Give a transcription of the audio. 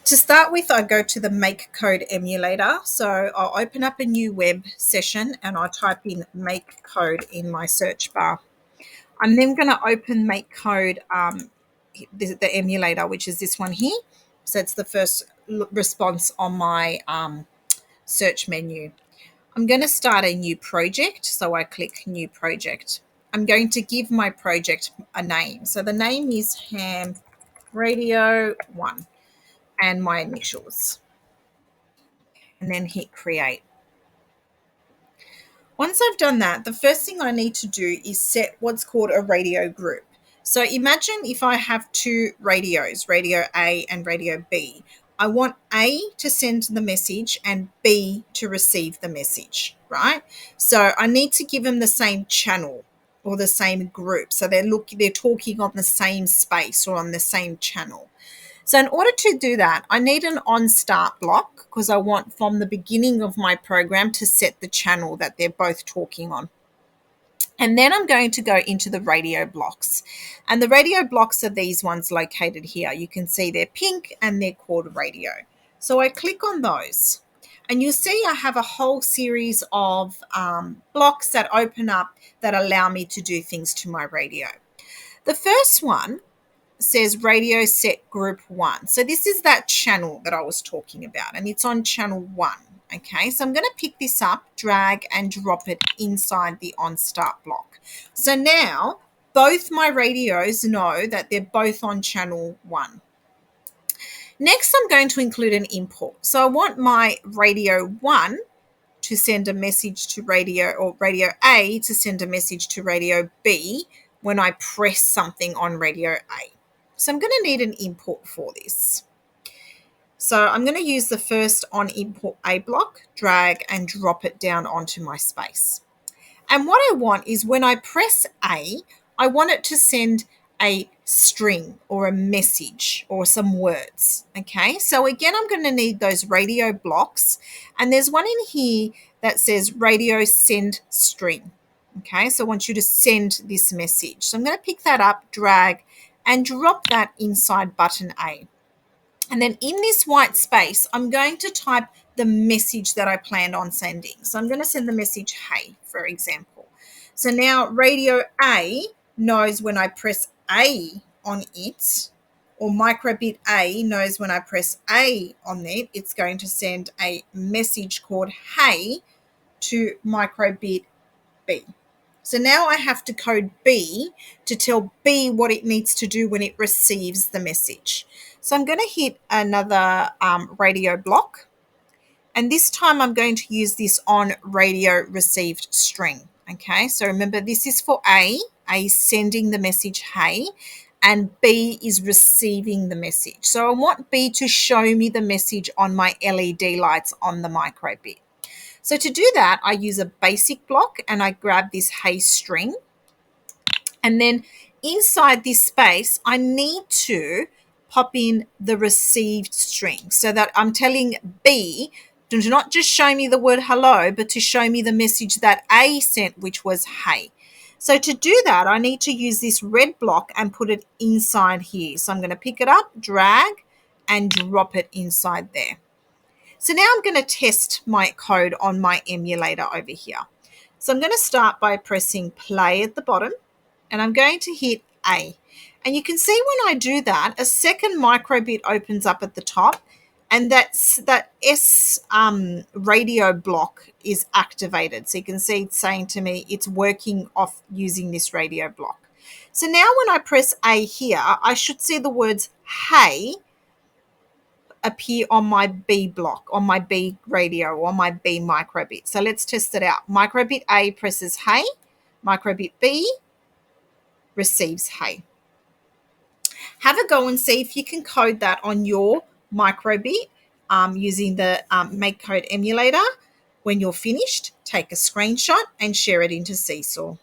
To start with, I go to the Make Code Emulator. So I'll open up a new web session and I'll type in Make Code in my search bar. I'm then going to open Make Code, the emulator, which is this one here. So it's the first response on my search menu. I'm going to start a new project. So I click New Project. I'm going to give my project a name. So the name is Ham Radio 1 and my initials. And then hit Create. Once I've done that, the first thing I need to do is set what's called a radio group. So imagine if I have two radios, radio A and radio B. I want A to send the message and B to receive the message, right? So I need to give them the same channel or the same group. So they're talking on the same space or on the same channel. So in order to do that, I need an Onstart block because I want from the beginning of my program to set the channel that they're both talking on. And then I'm going to go into the radio blocks. And the radio blocks are these ones located here. You can see they're pink and they're called radio. So I click on those. And you'll see I have a whole series of blocks that open up that allow me to do things to my radio. The first one says radio set group 1. So this is that channel that I was talking about, and it's on channel 1. Okay, so I'm going to pick this up, drag and drop it inside the Onstart block. So now both my radios know that they're both on channel 1. Next, I'm going to include an import. So I want my radio 1 to send a message to radio A to send a message to radio B when I press something on radio A. So I'm going to need an import for this. So I'm going to use the first on import A block, drag and drop it down onto my space. And what I want is when I press A, I want it to send a string or a message or some words. Okay, so again, I'm going to need those radio blocks. And there's one in here that says radio send string. Okay, so I want you to send this message. So I'm going to pick that up, drag, and drop that inside button A. And then in this white space, I'm going to type the message that I planned on sending. So I'm going to send the message, hey, for example. So now radio A knows when I press A on it, or microbit A knows when I press A on it, it's going to send a message called hey to microbit B. So now I have to code B to tell B what it needs to do when it receives the message. So I'm going to hit another radio block. And this time I'm going to use this on radio received string. Okay, so remember this is for A is sending the message hey, and B is receiving the message. So I want B to show me the message on my LED lights on the microbit. So to do that, I use a basic block and I grab this hey string. And then inside this space, I need to pop in the received string so that I'm telling B, do not just show me the word hello, but to show me the message that A sent, which was hey. So to do that, I need to use this red block and put it inside here. So I'm going to pick it up, drag, and drop it inside there. So now I'm going to test my code on my emulator over here. So I'm going to start by pressing play at the bottom, and I'm going to hit A. And you can see when I do that, a second microbit opens up at the top, and that S radio block is activated. So you can see it's saying to me it's working off using this radio block. So now when I press A here, I should see the words hey appear on my B block, on my B radio, or my B microbit. So let's test it out. Microbit A presses hey, microbit B receives hey. Have a go and see if you can code that on your microbit using the Make Code emulator. When you're finished, take a screenshot and share it into Seesaw.